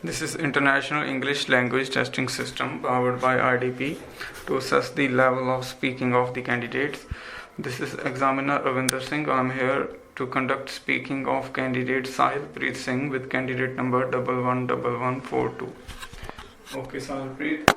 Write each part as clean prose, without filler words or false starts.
This is International English Language Testing System powered by RDP to assess the level of speaking of the candidates. This is examiner Ravinder Singh. I am here to conduct speaking of candidate Sahil Preet Singh with candidate number 111142. Okay, Sahil Preet.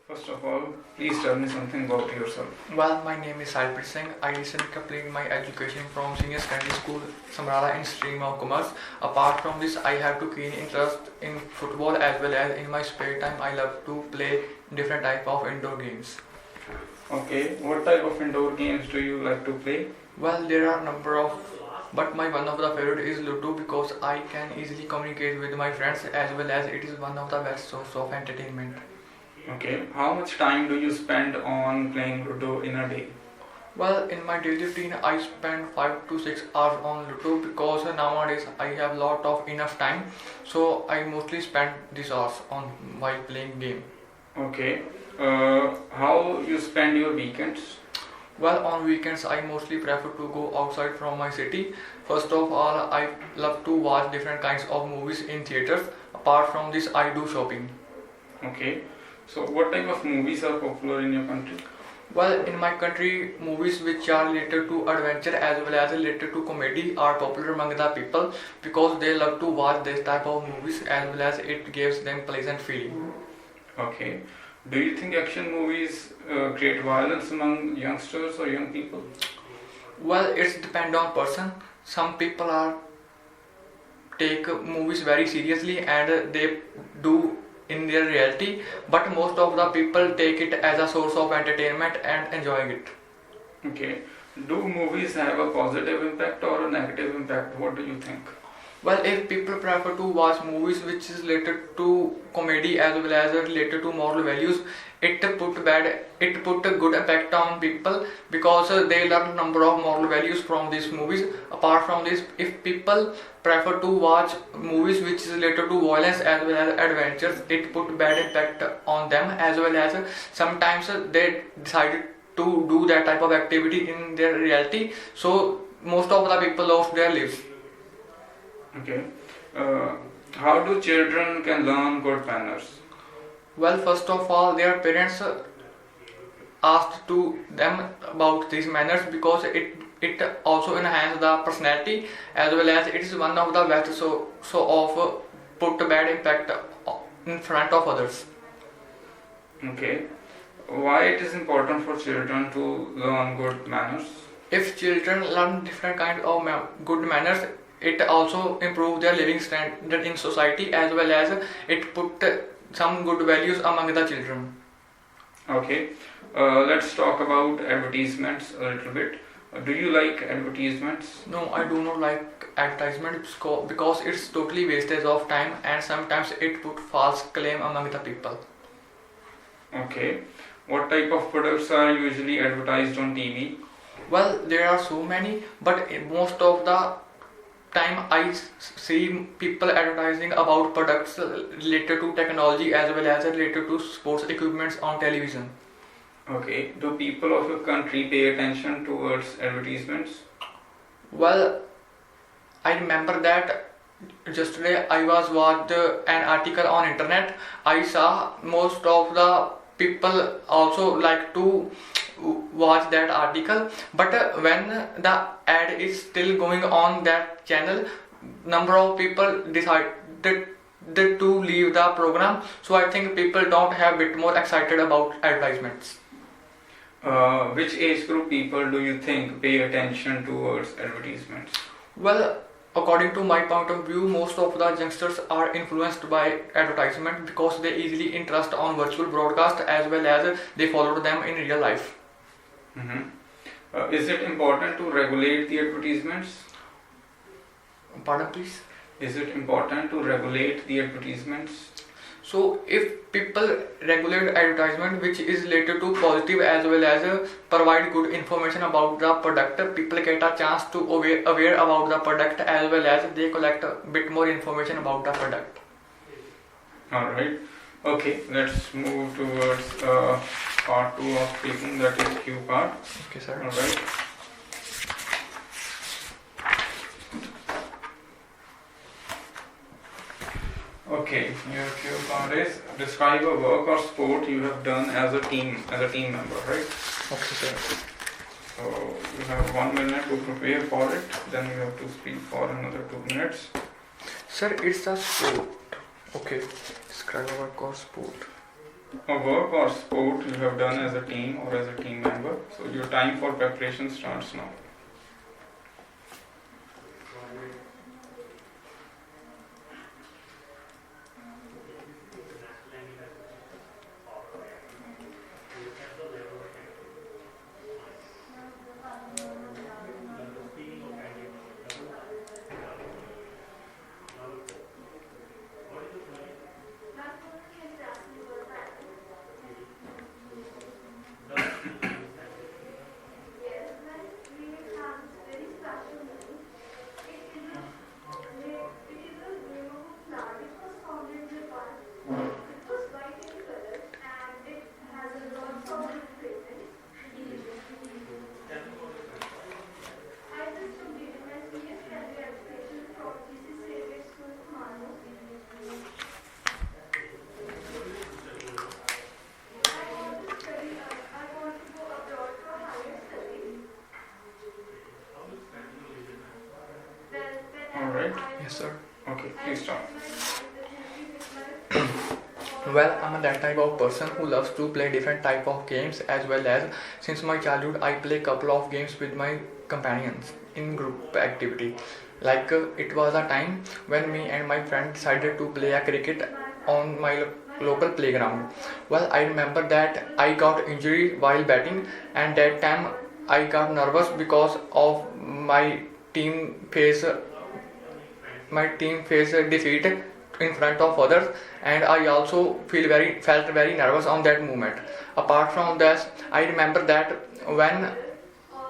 First of all, please tell me something about yourself. Well, my name is Sahil Preet Singh. I recently completed my education from Senior Secondary School, Samrala in stream of commerce. Apart from this, I have too keen interest in football as well as in my spare time I love to play different type of indoor games. Okay, what type of indoor games do you like to play? Well, there are a number of, but my one of the favorite is Ludo because I can easily communicate with my friends as well as it is one of the best source of entertainment. Okay, how much time do you spend on playing Ludo in a day? Well, in my daily routine, I spend 5 to 6 hours on Ludo because nowadays I have lot of enough time, so I mostly spend these hours on while playing game. Okay, how you spend your weekends? Well, on weekends I mostly prefer to go outside from my city. First of all, I love to watch different kinds of movies in theaters. Apart from this, I do shopping. Okay, so what type of movies are popular in your country? Well, in my country, movies which are related to adventure as well as related to comedy are popular among the people because they love to watch this type of movies as well as it gives them pleasant feeling. Okay, do you think action movies create violence among youngsters or young people? Well, it's depend on person. Some people are take movies very seriously and they do in their reality, but most of the people take it as a source of entertainment and enjoying it. Okay, do movies have a positive impact or a negative impact? What do you think? Well, if people prefer to watch movies which is related to comedy as well as related to moral values, it put a good impact on people because they learn number of moral values from these movies. Apart from this, if people prefer to watch movies which is related to violence as well as adventures, it put bad impact on them as well as sometimes they decided to do that type of activity in their reality. So most of the people lost their lives. Okay, how do children can learn good manners? Well, first of all, their parents asked to them about these manners because it also enhances the personality as well as it is one of the best of put a bad impact in front of others. Okay, why it is important for children to learn good manners? If children learn different kinds of good manners, it also improve their living standard in society as well as it put some good values among the children. Okay, let's talk about advertisements a little bit. Do you like advertisements? No, I do not like advertisement because it's totally wastage of time and sometimes it put false claim among the people. Okay, what type of products are usually advertised on TV? Well, there are so many, but most of the time I see people advertising about products related to technology as well as related to sports equipments on television. Okay, do people of your country pay attention towards advertisements? Well, I remember that yesterday I was watched an article on internet. I saw most of the people also like to watch that article, but when the ad is still going on that channel, number of people decided to leave the program. So I think people don't have bit more excited about advertisements. Which age group people do you think pay attention towards advertisements? Well, according to my point of view, most of the youngsters are influenced by advertisement because they easily interest on virtual broadcast as well as they follow them in real life. Mm-hmm. Is it important to regulate the advertisements? Pardon, please? Is it important to regulate the advertisements? So if people regulate advertisement which is related to positive as well as provide good information about the product, people get a chance to aware about the product as well as they collect a bit more information about the product. Alright, okay, let's move towards part 2 of speaking, that is Q part. Okay, sir. Alright. Okay, your cue card is describe a work or sport you have done as a team member, right? Okay, sir. So you have 1 minute to prepare for it. Then you have to speak for another 2 minutes. Sir, it's a sport. Okay, describe a work or sport. A work or sport you have done as a team or as a team member. So your time for preparation starts now. Alright. Yes, sir. Okay, please start. Well, I'm that type of person who loves to play different type of games, as well as since my childhood I play couple of games with my companions in group activity. Like it was a time when me and my friend decided to play a cricket on my local playground. Well, I remember that I got injury while batting, and that time I got nervous because of my team face defeat in front of others, and I also felt very nervous on that moment. Apart from that, I remember that when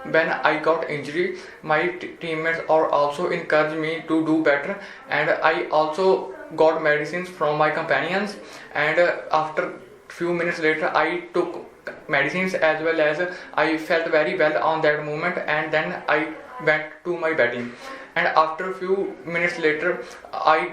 I got injury, my teammates are also encouraged me to do better, and I also got medicines from my companions. And after few minutes later, I took medicines, as well as I felt very well on that moment, and then I went to my batting. And after few minutes later, I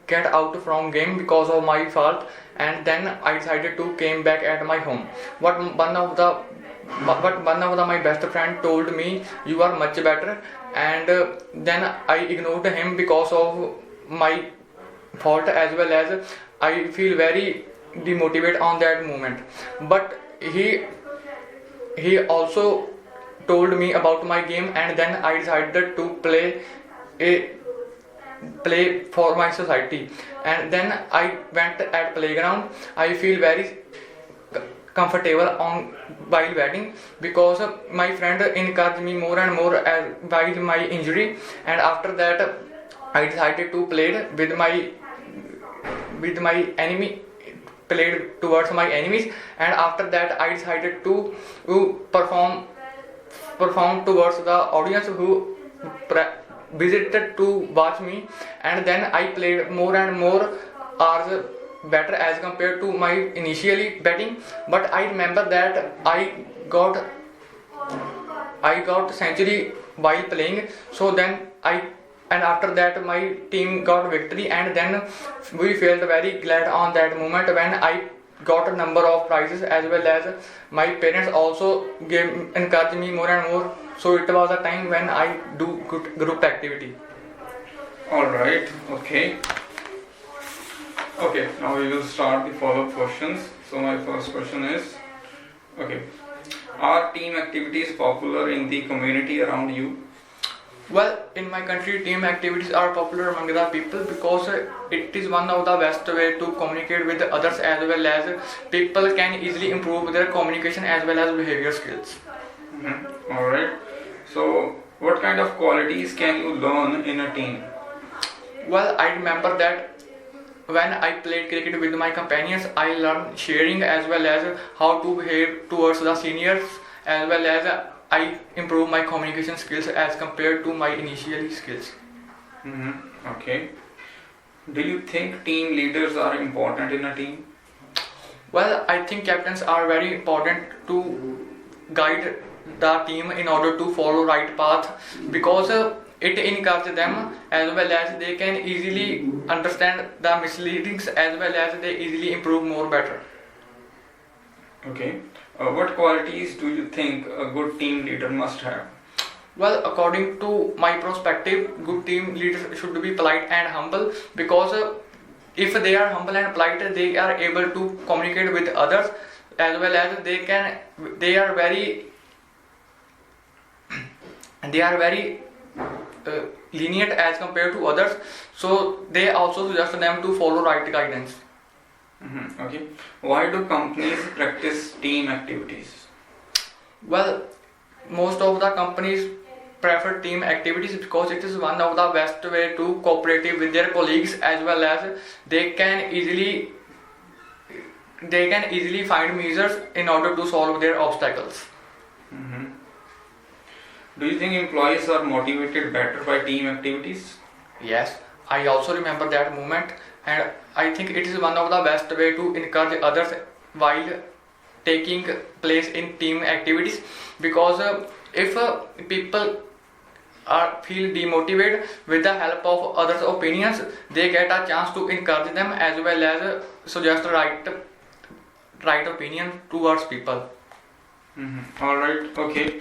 get out from game because of my fault, and then I decided to came back at my home. What one of my best friend told me, you are much better, and then I ignored him because of my fault, as well as I feel very demotivated on that moment. But he also told me about my game, and then I decided to play for my society. And then I went at playground. I feel very comfortable on while batting, because my friend encouraged me more and more while my injury. And after that, I decided to play with my enemy, played towards my enemies. And after that, I decided to perform towards the audience who visited to watch me. And then I played more and more hours better as compared to my initially batting. But I remember that I got century while playing. So then and after that my team got victory, and then we felt very glad on that moment when I got a number of prizes, as well as my parents also encouraged me more and more. So it was a time when I do good group activity. Alright, okay. Okay, now we will start the follow-up questions. So my first question is, okay, are team activities popular in the community around you? Well, in my country, team activities are popular among the people because it is one of the best way to communicate with others, as well as people can easily improve their communication as well as behavior skills. Alright, so what kind of qualities can you learn in a team? Well, I remember that when I played cricket with my companions, I learned sharing, as well as how to behave towards the seniors, as well as I improve my communication skills as compared to my initial skills. Okay. Do you think team leaders are important in a team? Well, I think captains are very important to guide the team in order to follow right path, because it encourages them, as well as they can easily understand the misleadings, as well as they easily improve more better. Okay. What qualities do you think a good team leader must have? Well, according to my perspective, good team leaders should be polite and humble, because if they are humble and polite, they are able to communicate with others, as well as they are very lenient as compared to others, so they also suggest them to follow right guidance. Okay. Why do companies practice team activities? Well, most of the companies prefer team activities because it is one of the best way to cooperate with their colleagues, as well as they can easily find measures in order to solve their obstacles. Do you think employees are motivated better by team activities? Yes, I also remember that moment, and I think it is one of the best way to encourage others while taking place in team activities, because if people feel demotivated, with the help of others' opinions, they get a chance to encourage them, as well as suggest right opinion towards people. All right. Okay.